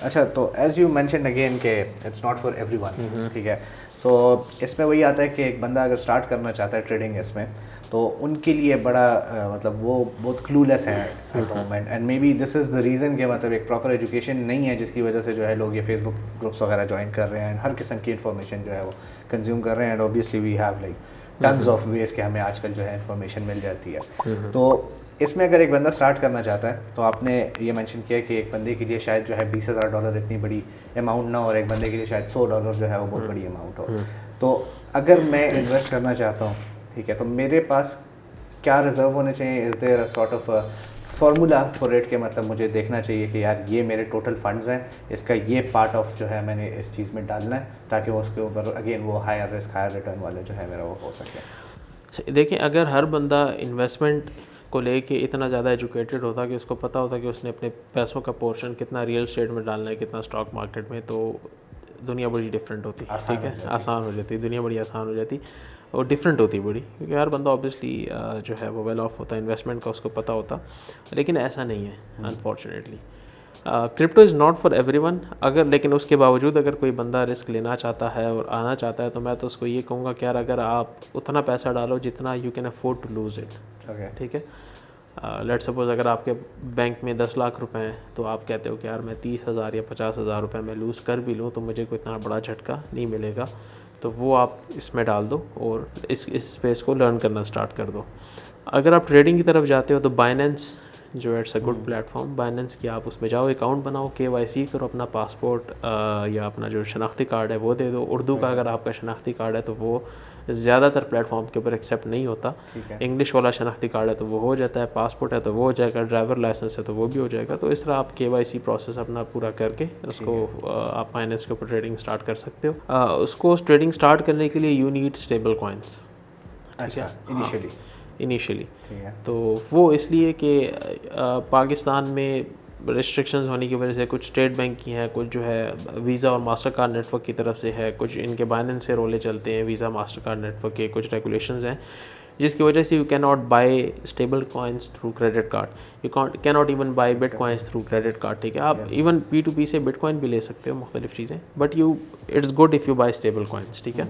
अच्छा, तो as you mention again के इट्स नॉट फॉर एवरीवन, ठीक है। सो इसमें वही आता है कि एक बंदा अगर स्टार्ट करना चाहता है ट्रेडिंग इसमें, तो उनके लिए बड़ा मतलब वो बहुत क्लूलेस है eight the moment, and may be this is the reason कि मतलब एक प्रॉपर एजुकेशन नहीं है, जिसकी वजह से जो है लोग ये फेसबुक ग्रुप्स वगैरह ज्वाइन कर रहे हैं एंड हर किस्म की इन्फॉर्मेशन जो है वो कंज्यूम कर रहे हैं, and obviously we have like tons of ways के हमें आजकल जो है इन्फॉर्मेशन मिल जाती है। तो इसमें अगर एक बंदा स्टार्ट करना चाहता है, तो आपने ये मेंशन किया कि एक बंदे के लिए शायद जो है $20,000 इतनी बड़ी अमाउंट ना हो, और एक बंदे के लिए शायद $100 जो है वो बहुत बड़ी अमाउंट हो। तो अगर मैं इन्वेस्ट करना चाहता हूँ, ठीक है, तो मेरे पास क्या रिजर्व होने चाहिए? Is there a sort of formula for it के मतलब मुझे देखना चाहिए कि यार ये मेरे टोटल फंड्स हैं, इसका ये पार्ट ऑफ जो है मैंने इस चीज़ में डालना है, ताकि वो उसके ऊपर अगेन वो हायर रिस्क हायर रिटर्न वाले जो है मेरा वो हो सके। देखिए, अगर हर बंदा इन्वेस्टमेंट को लेके इतना ज़्यादा एजुकेटेड होता कि उसको पता होता कि उसने अपने पैसों का पोर्शन कितना रियल एस्टेट में डालना है, कितना स्टॉक मार्केट में, तो दुनिया बड़ी डिफरेंट होती, ठीक है, आसान हो जाती, दुनिया बड़ी आसान हो जाती और डिफरेंट होती बड़ी, क्योंकि हर बंदा ऑब्वियसली जो है वो वेल ऑफ होता है, इन्वेस्टमेंट का उसको पता होता, लेकिन ऐसा नहीं है unfortunately. Crypto is not for everyone. अगर लेकिन उसके बावजूद अगर कोई बंदा रिस्क लेना चाहता है और आना चाहता है, तो मैं तो उसको ये कहूँगा कि यार अगर आप उतना पैसा डालो जितना you can afford to lose it, ठीक है। लेट सपोज अगर आपके बैंक में 10 लाख रुपए हैं, तो आप कहते हो कि यार मैं 30,000 या 50,000 रुपये में लूज़ कर भी लूँ तो मुझे कोई इतना बड़ा झटका नहीं मिलेगा, तो वो आप इसमें डाल दो और इस स्पेस को लर्न करना स्टार्ट कर दो। अगर आप ट्रेडिंग की तरफ जाते हो तो बाइनेंस जो it's a good platform, Binance की आप उसमें जाओ, अकाउंट बनाओ, KYC करो, अपना पासपोर्ट या अपना जो शनाख्ती कार्ड है वो दे दो। उर्दू का अगर आपका शनाख्ती कार्ड है तो वो ज़्यादातर प्लेटफॉर्म के ऊपर एक्सेप्ट नहीं होता, इंग्लिश वाला शनाख्ती कार्ड है तो वो हो जाता है, पासपोर्ट है तो वो हो जाएगा, ड्राइवर लाइसेंस है तो वो भी हो जाएगा। तो इस तरह आप KYC प्रोसेस अपना पूरा करके उसको आप फाइनेंस के ऊपर ट्रेडिंग स्टार्ट कर सकते हो। उसको ट्रेडिंग स्टार्ट करने के लिए यू नीड स्टेबल कॉइन्स। अच्छा, इनिशियली तो वो इसलिए कि पाकिस्तान में रिस्ट्रिक्शंस होने की वजह से कुछ स्टेट बैंक की हैं, कुछ जो है वीज़ा और मास्टर कार्ड नेटवर्क की तरफ से है, कुछ इनके बाइनेंस से रोले चलते हैं वीज़ा मास्टर कार्ड नेटवर्क के, कुछ रेगुलेशंस हैं जिसकी वजह से you can not buy stable coins through credit card, you can not even buy bitcoins through credit card, ठीक है। आप इवन P2P से बिटकॉइन भी ले सकते हो, मुख्तलिफ चीज़ें, but it's good if you buy stable coins, ठीक है।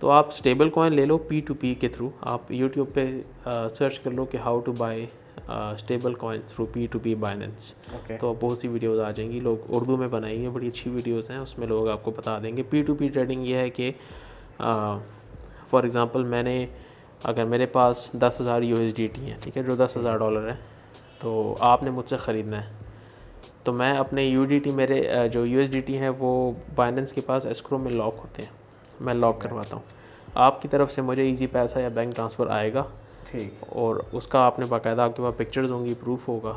तो आप स्टेबल कॉइन ले लो P2P के थ्रू। आप यूट्यूब पे सर्च कर लो कि how to buy stable coin through P2P Binance, तो बहुत सी वीडियोस आ जाएंगी, लोग उर्दू में बनाएंगे, बड़ी अच्छी वीडियोस हैं, उसमें लोग आपको बता देंगे। P2P ट्रेडिंग ये है कि फॉर एग्ज़ाम्पल अगर मेरे पास 10,000 USDT हैं, ठीक है, जो $10,000 है, तो आपने मुझसे ख़रीदना है, तो मैं अपने USDT मेरे जो USDT हैं वो बाइनेंस के पास एस्क्रो में लॉक होते हैं, मैं लॉक करवाता हूँ, आपकी तरफ से मुझे इजी पैसा या बैंक ट्रांसफ़र आएगा, ठीक, और उसका आपने बाकायदा, आपके पास पिक्चर्स होंगी, प्रूफ होगा,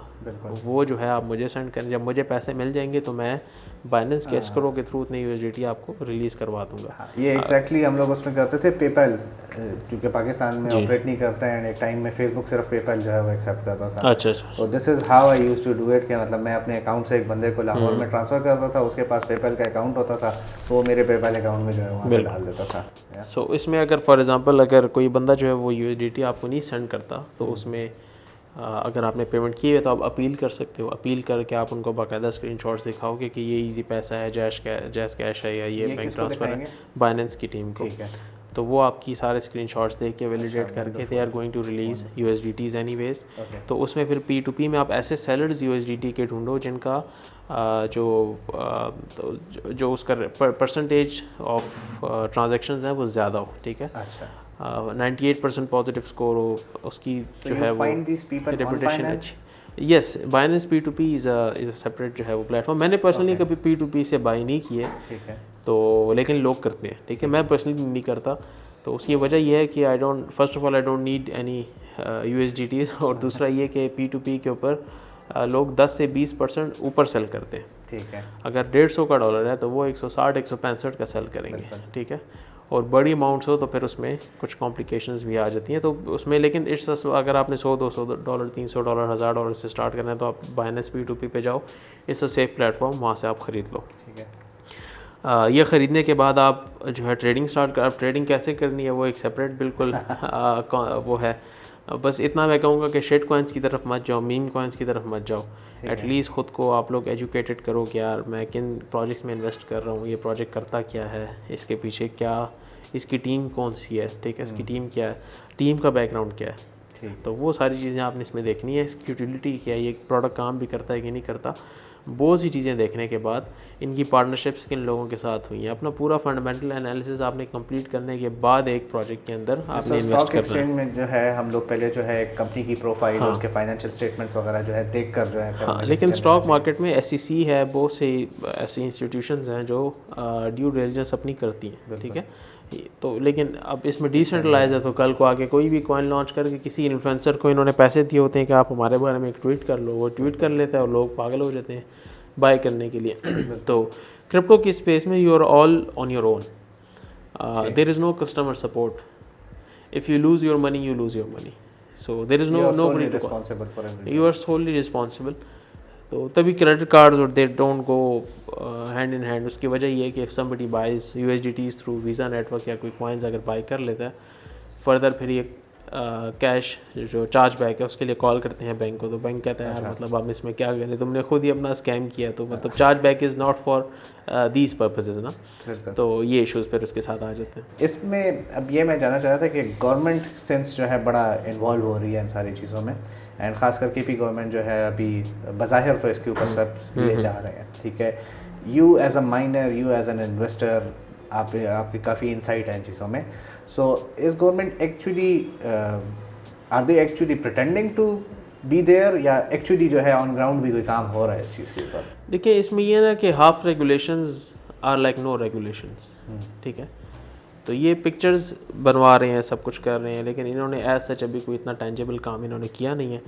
वो जो है आप मुझे सेंड करें। जब मुझे पैसे मिल जाएंगे तो मैं बाइनेंस के एस्क्रो के थ्रू उतने USDT आपको रिलीज़ करवा दूंगा। ये एग्जैक्टली हम लोग उसमें करते थे, पेपैल क्योंकि पाकिस्तान में ऑपरेट नहीं करते हैं, एक टाइम में फेसबुक सिर्फ पेपैल जो है वो एक्सेप्ट करता था। अच्छा। तो this is how I used to do it, कि मतलब मैं अपने अकाउंट से एक बंदे को लाहौर में ट्रांसफ़र करता था, उसके पास पेपैल का अकाउंट होता था, तो वो मेरे पेपैल अकाउंट में जो है वहाँ से डाल देता था। सो इसमें अगर फॉर एग्ज़ाम्पल अगर कोई बंदा जो है वो USDT आपको नहीं सेंड करता, तो उसमें अगर आपने पेमेंट की है तो आप अपील कर सकते हो। अपील करके आप उनको बाकायदा स्क्रीनशॉट्स दिखाओगे कि ये इजी पैसा है, जैज़ कैश है, या ये बैंक ट्रांसफ़र है, बाइनेंस की टीम को, तो वो आपकी सारे स्क्रीनशॉट्स देख के वैलिडेट करके they are going to release USDTs anyways. तो उसमें फिर P2P में आप ऐसे सेलर्स USDT के ढूंढो जिनका जो उसका परसेंटेज ऑफ ट्रांजैक्शंस हैं वो ज़्यादा हो, ठीक है। 98% पॉजिटिव स्कोर हो, उसकी जो है वो रेपुटेशन अच्छी। Yes, Binance P2P is a separate जो है वो प्लेटफॉर्म। मैंने पर्सनली कभी P2P से बाई नहीं किए, तो लेकिन लोग करते हैं, ठीक है, मैं पर्सनली नहीं करता। तो उसकी वजह यह है कि first of all I don't need any USDTs, और दूसरा ये कि P2P के ऊपर लोग 10 से 20% ऊपर सेल करते हैं, ठीक है। अगर $150 है तो वो 160-165 का सेल करेंगे, ठीक है। और बड़ी अमाउंट्स हो तो फिर उसमें कुछ कॉम्प्लिकेशंस भी आ जाती हैं, तो उसमें लेकिन अगर आपने $100-200 $300 $1,000 से स्टार्ट करना है तो आप बाइनेंस P2P पे जाओ, इट्स अ सेफ प्लेटफॉर्म, वहाँ से आप ख़रीद लो, ठीक है। ये ख़रीदने के बाद आप जो है ट्रेडिंग स्टार्ट ट्रेडिंग कैसे करनी है वो एक सेपरेट बिल्कुल वो है। बस इतना मैं कहूँगा कि शेट कॉइन्स की तरफ मत जाओ, मीम कॉइन्स की तरफ मत जाओ। एटलीस्ट ख़ुद को आप लोग एजुकेटेड करो कि यार मैं किन प्रोजेक्ट्स में इन्वेस्ट कर रहा हूँ, ये प्रोजेक्ट करता क्या है, इसके पीछे क्या, इसकी टीम कौन सी है, ठीक है, इसकी टीम क्या है, टीम का बैकग्राउंड क्या है। तो वो सारी चीज़ें आपने इसमें देखनी है, इसकी यूटिलिटी क्या है, ये प्रोडक्ट काम भी करता है कि नहीं करता। बहुत सी चीज़ें देखने के बाद इनकी पार्टनरशिप्स किन लोगों के साथ हुई हैं, अपना पूरा फंडामेंटल एनालिसिस आपने कंप्लीट करने के बाद एक प्रोजेक्ट के अंदर आपने इन्वेस्ट करना है। में जो है हम लोग पहले जो है कंपनी की प्रोफाइल, उसके फाइनेंशियल स्टेटमेंट्स वगैरह जो है देख कर जो है। हाँ, लेकिन स्टॉक मार्केट में SEC है, बहुत से ऐसी इंस्टीट्यूशंस हैं जो ड्यू डिलिजेंस अपनी करती हैं, ठीक है। तो लेकिन अब इसमें डिसेंट्रलाइज है, तो कल को आके कोई भी कॉइन लॉन्च करके किसी इन्फ्लुएंसर को इन्होंने पैसे दिए होते हैं कि आप हमारे बारे में एक ट्वीट कर लो, वो ट्वीट कर लेता है और लोग पागल हो जाते हैं बाय करने के लिए। तो क्रिप्टो की स्पेस में you are all on your own, there is no customer support. If you lose your money you lose your money, so there is nobody to responsible for everything, you are solely responsible. तो तभी credit cards और they don't go hand in hand. उसकी वजह ये है कि if somebody buys USDTs through Visa network या कोई कॉइन्स अगर बाई कर लेता है, फर्दर फिर ये कैश जो चार्ज बैक है उसके लिए कॉल करते हैं बैंक को, तो बैंक कहता है यार मतलब आप इसमें क्या करें, तुमने खुद ही अपना स्कैम किया, तो मतलब charge back is not for these purposes ना। तो ये इश्यूज़ फिर उसके साथ आ जाते हैं। इसमें अब ये मैं जानना चाह रहा था कि गवर्नमेंट सेंस जो है बड़ा इन्वॉल्व हो रही है इन सारी चीज़ों में, एंड ख़ास करके भी गवर्नमेंट जो है अभी बज़ाहिर तो इसके ऊपर सब लिए जा रहे हैं, ठीक है। You as a miner, you as an investor, आपकी काफ़ी इंसाइट है इन चीज़ों में। So is government actually are they actually pretending to be there, या एक्चुअली जो है ऑन ग्राउंड भी कोई काम हो रहा है इस चीज़ के ऊपर? देखिए इसमें ये ना कि half regulations are like no regulations, ठीक है। तो ये पिक्चर्स बनवा रहे हैं, सब कुछ कर रहे हैं, लेकिन इन्होंने एज सच अभी कोई इतना टेंजेबल काम इन्होंने किया नहीं है।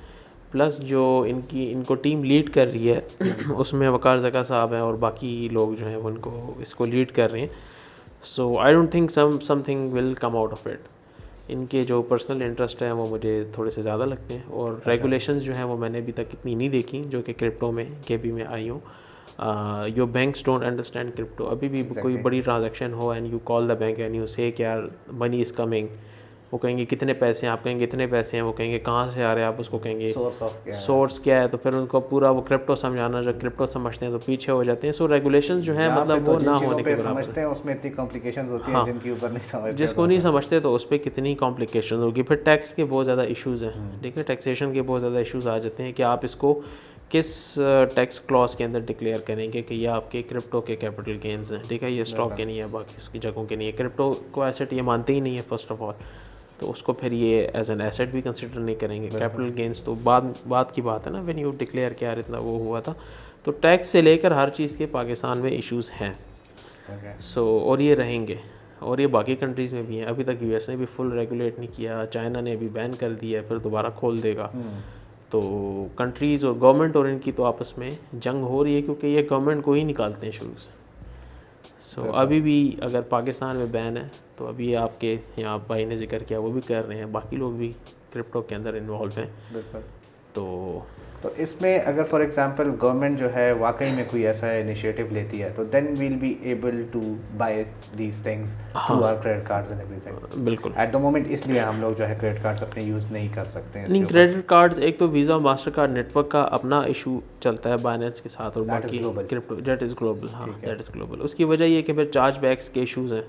प्लस जो इनको टीम लीड कर रही है उसमें वकार ज़का साहब हैं और बाकी लोग जो हैं वो इनको इसको लीड कर रहे हैं। So I don't think something will come out of it. इनके जो पर्सनल इंटरेस्ट हैं वो मुझे थोड़े से ज़्यादा लगते हैं, और रेगुलेशंस जो हैं वो मैंने अभी तक इतनी नहीं देखी जो कि क्रिप्टो में KB में आई हूँ। Your banks don't understand crypto. अभी भी कोई बड़ी ट्रांजैक्शन हो and you call the bank and you से कि यार मनी इज़ कमिंग, वो कहेंगे कितने पैसे हैं, आप कहेंगे इतने पैसे हैं, वो कहेंगे कहाँ से आ रहे हैं, आप उसको कहेंगे सोर्स क्या है, तो फिर उनको पूरा वो क्रिप्टो समझाना, जो क्रिप्टो समझते हैं तो पीछे हो जाते हैं। सो रेगुलेशंस जो है मतलब वो ना होने के बराबर समझते हैं, उसमें इतनी कॉम्प्लिकेशंस होती हैं जिनके ऊपर नहीं समझते, जिसको नहीं समझते तो उस पर कितनी कॉम्प्लिकेशन होगी। फिर टैक्स के बहुत ज़्यादा इशूज़ हैं, ठीक है, टैक्सेशन के बहुत ज़्यादा इशूज़ आ जाते हैं कि आप इसको किस टैक्स क्लॉज के अंदर डिक्लेयर करेंगे कि ये आपके क्रिप्टो के कैपिटल गेंस हैं, ठीक है, ये स्टॉक के नहीं है, बाकी उसकी जगहों के नहीं है। क्रिप्टो को एसेट ये मानते ही नहीं है फर्स्ट ऑफ ऑल, तो उसको फिर ये एज एन एसेट भी कंसिडर नहीं करेंगे। कैपिटल गेंस तो बाद की बात है ना, व्हेन यू डिक्लेयर क्या इतना वो हुआ था। तो टैक्स से लेकर हर चीज़ के पाकिस्तान में इश्यूज़ हैं। सो और ये रहेंगे, और ये बाकी कंट्रीज़ में भी हैं। अभी तक US ने भी फुल रेगुलेट नहीं किया, चाइना ने भी बैन कर दिया है, फिर दोबारा खोल देगा। तो कंट्रीज़ और गवर्नमेंट और इनकी तो आपस में जंग हो रही है, क्योंकि ये गवर्नमेंट को ही निकालते हैं शुरू से। सो अभी भी अगर पाकिस्तान में बैन है तो अभी आपके यहाँ भाई ने जिक्र किया वो भी कर रहे हैं, बाकी लोग भी क्रिप्टो के अंदर इन्वॉल्व हैं। तो इसमें अगर फॉर एग्जांपल गवर्नमेंट जो है वाकई में कोई ऐसा इनिशिएटिव लेती है, तो then we'll be able to buy these things through our credit cards and everything. बिल्कुल, एट द मोमेंट इसलिए हम लोग जो है क्रेडिट कार्ड्स अपने यूज़ नहीं कर सकते हैं। नहीं, क्रेडिट कार्ड्स एक तो वीज़ा मास्टर कार्ड नेटवर्क का अपना इशू चलता है बाइनेंस के साथ, और बाकी क्रिप्टो दैट इज़ ग्लोबल। हाँ, दैट इज़ ग्लोबल। उसकी वजह ये कि फिर चार्ज बैक्स के इशूज़ हैं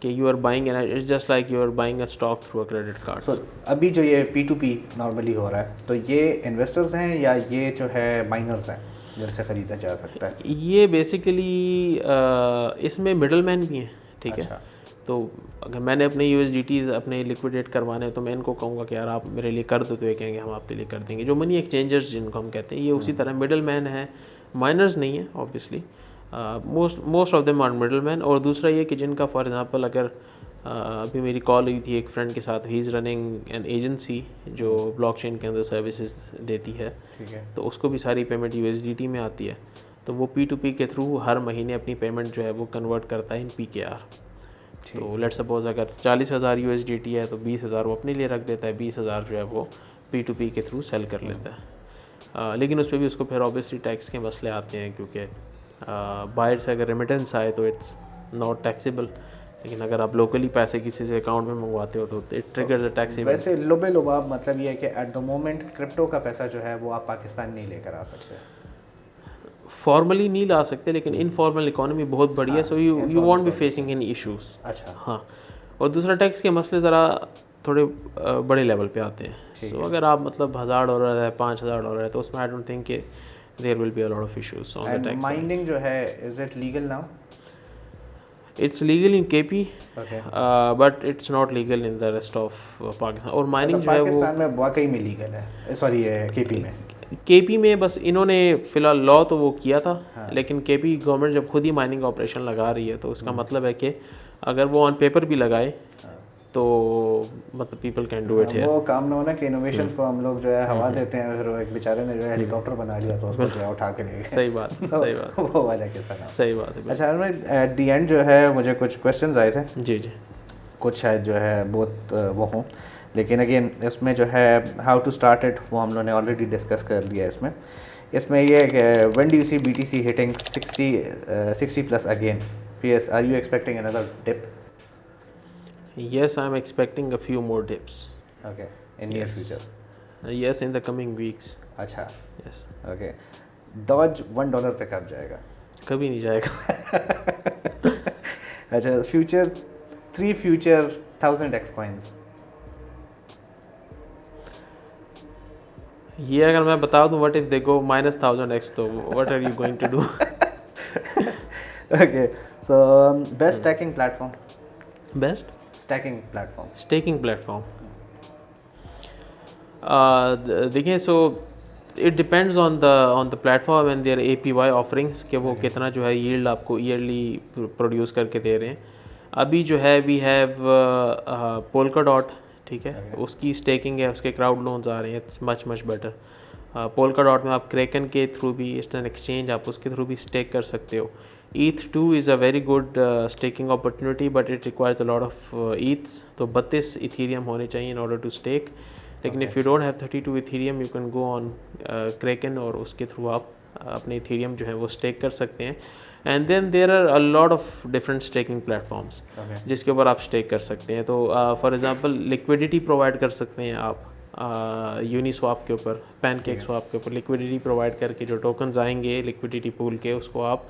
कि you are buying and it's just like you are buying a stock through a credit card. So अभी जो ये P2P नॉर्मली हो रहा है, तो ये इन्वेस्टर्स हैं या ये जो है माइनर्स हैं जिनसे ख़रीदा जा सकता है? ये बेसिकली इसमें मिडल मैन भी हैं, ठीक है। तो अगर मैंने अपने USDTs अपने लिक्विडेट करवाने तो मैं इनको कहूँगा कि यार आप मेरे लिए कर दो, तो ये कहेंगे हम आपके लिए कर देंगे। जो मनी एक्सचेंजर्स जिनको हम कहते हैं, ये उसी तरह मिडल मैन है, माइनर्स नहीं है obviously. Most of them are middle man. और दूसरा ये कि जिनका फॉर एग्जांपल अगर अभी मेरी कॉल हुई थी एक फ्रेंड के साथ, he is running an agency जो ब्लॉकचेन के अंदर सर्विसेज देती है, ठीक है, तो उसको भी सारी पेमेंट USDT में आती है। तो वो P2P के थ्रू हर महीने अपनी पेमेंट जो है वो कन्वर्ट करता है इन PKR। तो लेट सपोज अगर 40,000 USDT है तो 20,000 वो अपने लिए रख देता है, 20,000 जो है वो P2P के थ्रू सेल कर लेता है। लेकिन उस पर भी उसको फिर ऑब्वियसली टैक्स के मसले आते हैं, क्योंकि बाहर से अगर रेमिटेंस आए तो इट्स नॉट टैक्सेबल, लेकिन अगर आप लोकली पैसे किसी से अकाउंट में मंगवाते हो तो it triggers a tax event. वैसे लुबे लुबाब मतलब ये है कि एट द मोमेंट क्रिप्टो का पैसा जो है वो आप पाकिस्तान नहीं लेकर आ सकते। फॉर्मली नहीं ला सकते, लेकिन इनफॉर्मल इकोनॉमी बहुत बड़ी है, so you want be facing any issues. अच्छा, हाँ, और दूसरा टैक्स के मसले ज़रा थोड़े बड़े लेवल पे आते हैं। सो अगर आप मतलब $1000 है, $5000 है, तो उसमें आई डोंट थिंक कि there will be a lot of issues on the tax. Mining जो है is it legal now? It's legal in KP, okay, but it's not legal in the rest of Pakistan. और mining जो है वो पाकिस्तान में वाकई में लीगल है, सॉरी केपी में। केपी में बस इन्होंने फ़िलहाल लॉ तो वो किया था, हाँ। लेकिन केपी गवर्नमेंट जब खुद ही माइनिंग ऑपरेशन लगा रही है तो उसका मतलब है कि अगर वो ऑन पेपर भी लगाए तो मतलब people can do it here. वो काम ना होना कि इनोवेशंस को हम लोग जो है हवा देते हैं, फिर वो एक बेचारे ने जो है हेलीकॉप्टर बना लिया तो उसको जो है उठा के ले गए। सही बात, सही बात, वो वाला किस्सा ना। सही बात है। अच्छा, एट द एंड जो है मुझे कुछ क्वेश्चंस आए थे, जी जी, कुछ शायद जो है बहुत वो हों, लेकिन अगेन इसमें जो है हाउ टू स्टार्ट इट वो हम लोगों ने ऑलरेडी डिस्कस कर लिया है। इसमें ये है कि when do you see BTC hitting 60 plus again? PS, are you expecting another dip? yes, I'm expecting a few more dips. Okay, in near future? Yes, in the coming weeks. अच्छा, Yes, okay. Doge $1 पे कब जाएगा? कभी नहीं जाएगा। अच्छा, future 1000x coins. ये अगर मैं बता दूं what if they go -1000x, तो what are you going to do? Okay, so best staking platform? Best staking platform? Staking platform, देखिए, so it depends on the platform and their APY offerings कि वो कितना जो है yield आपको yearly produce करके दे रहे हैं। अभी जो है वी हैव Polkadot, ठीक है, उसकी स्टेकिंग है, उसके क्राउड लोन्स आ रहे हैं, इट्स मच बेटर। Polkadot में आप Kraken के थ्रू भी, इट्स एन एक्सचेंज, आप उसके थ्रू भी स्टेक कर सकते हो। ETH2 is a very good staking opportunity, but it requires a lot of ETHs, तो 32 Ethereum होने चाहिए in order to stake। लेकिन if you don't have 32 Ethereum, you can go on Kraken और उसके थ्रू आप अपने Ethereum जो है वो स्टेक कर सकते हैं। And then there are a lot of different staking platforms जिसके ऊपर आप स्टेक कर सकते हैं। तो फॉर एग्जांपल लिक्विडिटी प्रोवाइड कर सकते हैं आप यूनिस्वैप के ऊपर, पैनकेक स्वैप के ऊपर लिक्विडिटी प्रोवाइड करके जो टोकन्स आएंगे लिक्विडिटी पूल के, उसको आप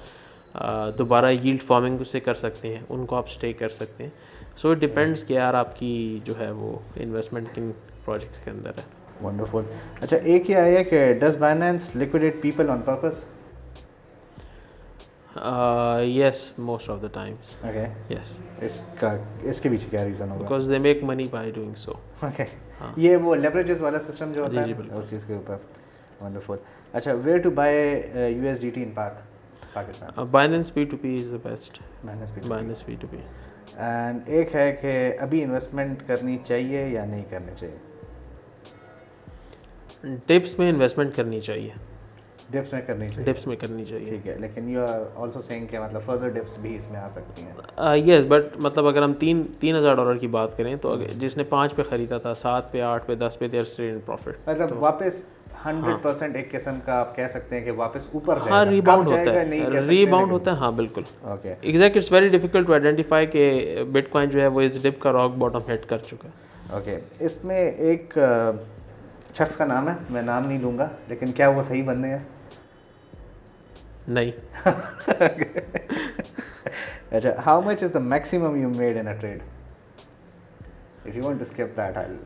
दोबारा यील्ड फार्मिंग से कर सकते हैं, उनको आप स्टेक कर सकते हैं। सो इट डिपेंड्स कि यार आपकी जो है वो इन्वेस्टमेंट किन प्रोजेक्ट्स के अंदर है। वंडरफुल। अच्छा, एक ही आया कि does Binance liquidate people on purpose? Yes, most of the times. Okay. Yes. इसके पीछे क्या रीज़न होगा? Because they make money by doing so. Okay. हाँ. ये वो लेवरेजेस वाला सिस्टम जो होता जी, है बिल्कुल। उस चीज़ के ऊपर। वंडरफुल। अच्छा, where to buy USDT in Pakistan? Binance P2P is the best. Binance Binance P2P. And एक है कि अभी इन्वेस्टमेंट करनी चाहिए या नहीं करनी चाहिए? डिप्स में इन्वेस्टमेंट करनी चाहिए। डिप्स में करनी चाहिए? डिप्स में करनी चाहिए। ठीक है, लेकिन यू आर आल्सो सेइंग कि मतलब फर्दर डिप्स भी इसमें आ सकती हैं। यस, बट मतलब अगर हम $3,000 की बात करें तो जिसने 5 पे ख़रीदा था, 7 पे, 8 पे, 10 पे, देयर स्टिल इन प्रॉफिट। मतलब वापस 100% एक किस्म का आप कह सकते हैं कि वापस ऊपर जाएगा। हाँ, रीबाउंड होता जाएगा, नहीं कह है, सकते, रीबाउंड होता है, हाँ बिल्कुल। Okay, exact, it's very difficult to identify कि बिटकॉइन जो है वो इस डिप का रॉक बॉटम हिट कर चुका है। ओके। इसमें एक शख्स का नाम है, मैं नाम नहीं लूँगा, लेकिन क्या वो सही बंदे हैं? नहीं। अच्छा, how much is the maximum you made in a trade? If you want to skip that, I will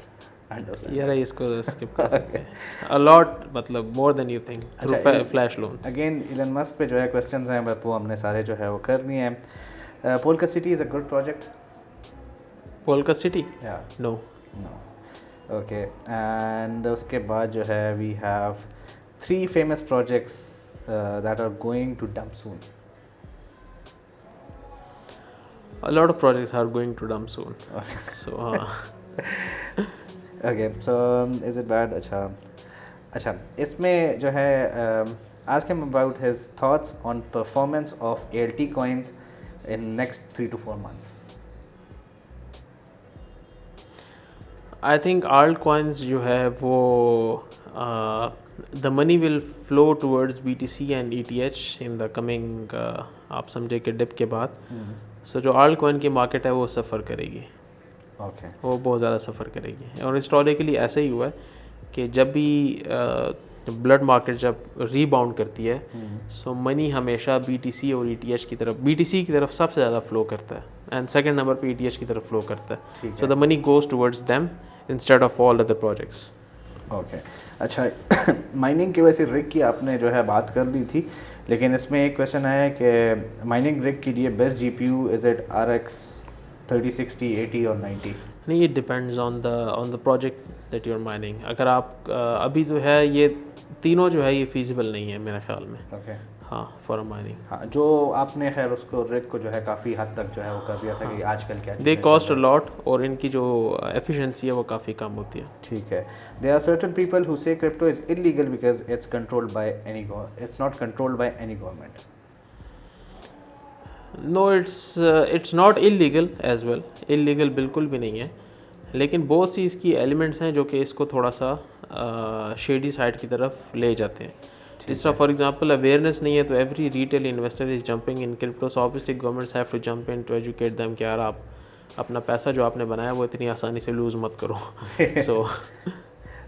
understand. यार इसको स्किप कर सकते हैं। अ लॉट, मतलब more than you think, through flash loans. Again Elon Musk पे जो है questions हैं, बट वो हमने सारे जो है वो कर लिए हैं। Polka City is a good project? Polka City? या नो। नो। ओके, एंड उसके बाद जो है we have 3 famous projects that are going to dump soon. A lot of projects are going to dump soon. So okay, so is it bad? अच्छा, इसमें जो है ask him about his thoughts on performance of ALT coins in next 3 to 4 months. I think altcoins जो है वो the money will flow towards BTC and ETH in the coming आप समझे कि डिप के बाद सो जो आल्ट कॉइन की मार्केट है वो सफ़र करेगी, ओके वो बहुत ज़्यादा सफ़र करेगी। और हिस्टोरिकली ऐसे ही हुआ है कि जब भी ब्लड मार्केट जब रीबाउंड करती है, सो मनी हमेशा BTC और ETH की तरफ, BTC की तरफ सबसे ज़्यादा फ्लो करता है एंड सेकंड नंबर पे ETH की तरफ फ्लो करता है। So the money goes towards them instead of all other projects. Okay अच्छा माइनिंग की वैसे रिग की आपने जो है बात कर ली थी, लेकिन इसमें एक क्वेश्चन आया कि माइनिंग रिग के लिए best GPU is it RX 3060, 80 और 90? नहीं, it depends on the project that you are mining. अगर आप अभी जो है ये तीनों जो है ये फीजिबल नहीं है मेरे ख्याल में। ओके हाँ, फॉर माइनिंग। हाँ, जो आपने खैर उसको रिग को जो है काफ़ी हद तक जो है वो कर दिया था कि आजकल क्या दे कॉस्ट अ लॉट और इनकी जो एफिशिएंसी है वो काफ़ी कम होती है। ठीक है। There are certain people who say crypto is illegal because it's controlled by it's not controlled by any government. No, it's not illegal as well, illegal बिल्कुल भी नहीं है, लेकिन बहुत सी इसकी एलिमेंट्स हैं जो कि इसको थोड़ा सा शेडी साइड की तरफ ले जाते हैं। जिस तरह फॉर एग्जांपल अवेयरनेस नहीं है तो every retail investor is jumping in crypto, so obviously governments have to jump in to educate them कि यार आप अपना पैसा जो आपने बनाया वो इतनी आसानी से लूज़ मत करो। सो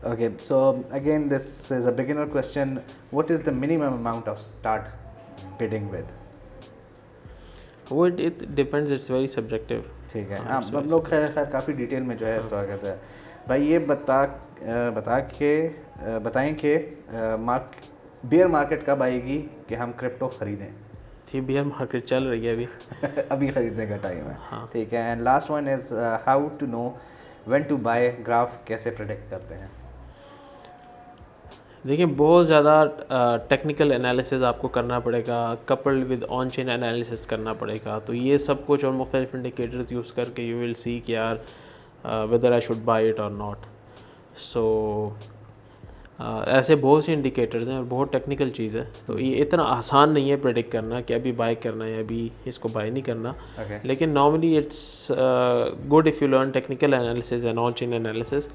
Okay, so again this is a beginner question. What is the minimum amount of start bidding with? वो it depends, it's very subjective. ठीक है। हाँ, हम लोग खैर काफ़ी डिटेल में जो है इसको कहते हैं। भाई ये बताएं कि बियर मार्केट कब आएगी कि हम क्रिप्टो ख़रीदें? थी बियर मार्केट चल रही है अभी। अभी ख़रीदने का टाइम है। हाँ। ठीक है। And last one is how to know when to buy, graph कैसे प्रेडिक्ट करते हैं? देखिए, बहुत ज़्यादा टेक्निकल एनालिसिस आपको करना पड़ेगा, coupled with on chain analysis करना पड़ेगा। तो ये सब कुछ और मुख्तलिफ इंडिकेटर्स यूज़ करके यू विल सी कि यार whether I should buy it और नॉट। सो ऐसे बहुत से इंडिकेटर्स हैं और बहुत टेक्निकल चीज़ है, तो ये इतना आसान नहीं है प्रेडिक्ट करना कि अभी बाय करना है या अभी इसको बाय नहीं करना। लेकिन normally it's good if you learn technical analysis and on chain analysis.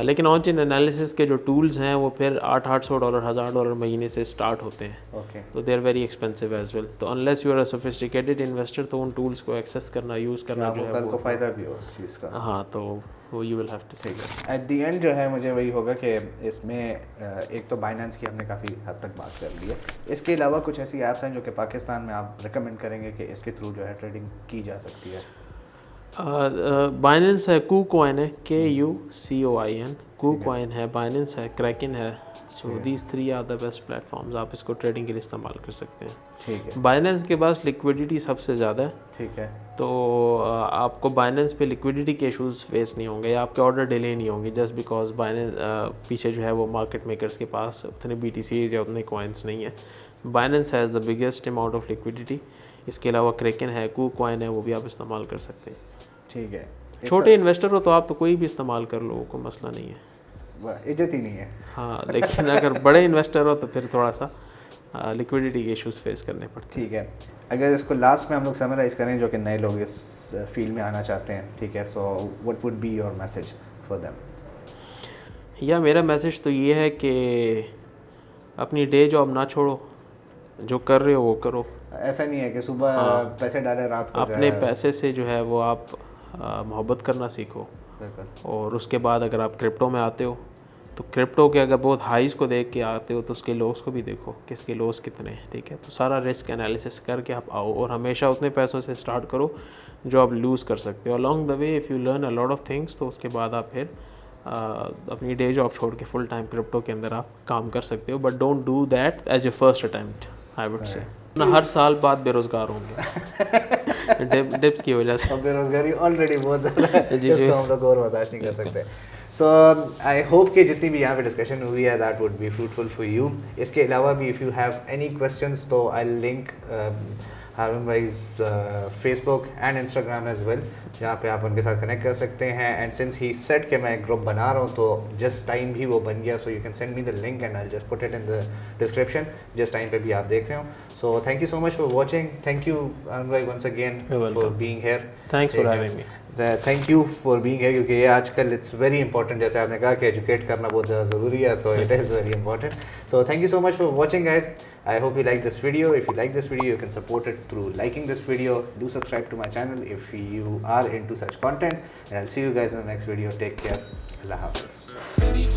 लेकिन ऑन चेन एनालिसिस के जो टूल्स हैं वो फिर $800 $1000 महीने से स्टार्ट होते हैं। तो they are very expensive as well. तो unless you are a sophisticated investor तो उन टूल्स को एक्सेस करना, यूज़ करना जो है कल को फ़ायदा भी हो उस चीज़ का। हाँ, तो वो you will have to take it. At the end जो है मुझे वही होगा कि इसमें एक तो बाइनेंस की हमने काफ़ी हद तक बात कर ली है। इसके अलावा कुछ ऐसी ऐप्स हैं जो कि पाकिस्तान में आप रिकमेंड करेंगे कि इसके थ्रू जो है ट्रेडिंग की जा सकती है? बाइनेंस है, KuCoin है, KuCoin, KuCoin है, बाइनेंस है, क्रैकन है। So these 3 are the best platforms, आप इसको ट्रेडिंग के लिए इस्तेमाल कर सकते हैं। ठीक है। बाइनेंस के पास लिक्विडिटी सबसे ज़्यादा है। ठीक है। तो आपको बाइनेंस पे लिक्विडिटी के इश्यूज फेस नहीं होंगे या आपके ऑर्डर डिले नहीं होंगे जस्ट बिकॉज बाइनेंस पीछे जो है वो मार्केट मेकर्स के पास उतने BTCs या उतने कॉइन्स नहीं है। Binance has the biggest amount of liquidity. इसके अलावा क्रैकन है, KuCoin है, वो भी आप इस्तेमाल कर सकते हैं। ठीक है। छोटे इन्वेस्टर हो तो आप तो कोई भी इस्तेमाल कर लो, कोई मसला नहीं है, इज्जत ही नहीं है। हाँ, लेकिन अगर बड़े इन्वेस्टर हो तो फिर थोड़ा सा लिक्विडिटी के इश्यूज फेस करने पड़ते हैं। ठीक है। अगर इसको लास्ट में हम लोग समराइज करें जो कि नए लोग इस फील्ड में आना चाहते हैं, ठीक है, so what would be your message for them? या मेरा मैसेज तो ये है कि अपनी डे जॉब ना छोड़ो, जो कर रहे हो वो करो। ऐसा नहीं है कि सुबह पैसे डालें रात को अपने पैसे से जो है वो आप मोहब्बत करना सीखो। और उसके बाद अगर आप क्रिप्टो में आते हो तो क्रिप्टो के अगर बहुत हाइज को देख के आते हो तो उसके लॉस को भी देखो कि इसके लॉस कितने हैं। ठीक है, तो सारा रिस्क एनालिसिस करके आप आओ और हमेशा उतने पैसों से स्टार्ट करो जो आप लूज़ कर सकते हो। Along the way if you learn a lot of things तो उसके बाद आप फिर अपनी डे जॉब छोड़ के फुल टाइम क्रिप्टो के अंदर आप काम कर सकते हो, but don't do that as a first attempt, I would say. ना हर साल बाद बेरोज़गार होंगे डिप्स की वजह से। बेरोजगारी ऑलरेडी बहुत ज़्यादा है, इसको हम लोग और बर्दाश्त नहीं कर सकते। सो आई होप कि जितनी भी यहाँ पे डिस्कशन हुई है that would be fruitful for you. इसके अलावा भी if you have any questions तो आई लिंक हारून भाई's Facebook and Instagram as well, जहाँ पे आप उनके साथ कनेक्ट कर सकते हैं। एंड सिंस ही सेड कि मैं ग्रुप बना रहा हूँ तो जस्ट टाइम भी वो बन गया, so you can send me the link and I just put it in the description. Just time पे भी आप देख रहे हो। So thank you so much for watching. Thank you Haroon भाई once again for being here. Thanks for having me. Thank you for being है, क्योंकि ये आजकल इट्स वेरी इंपॉर्टेंट, जैसे आपने कहा कि एजुकेट करना बहुत ज़्यादा ज़रूरी है, so it is very important. So thank you so much for watching guys. I hope you like this video. If you like this video, you can support it through liking this video. Do subscribe to my channel if you are into such content, and I'll see you guys in the next video. Take care. Allah Hafiz.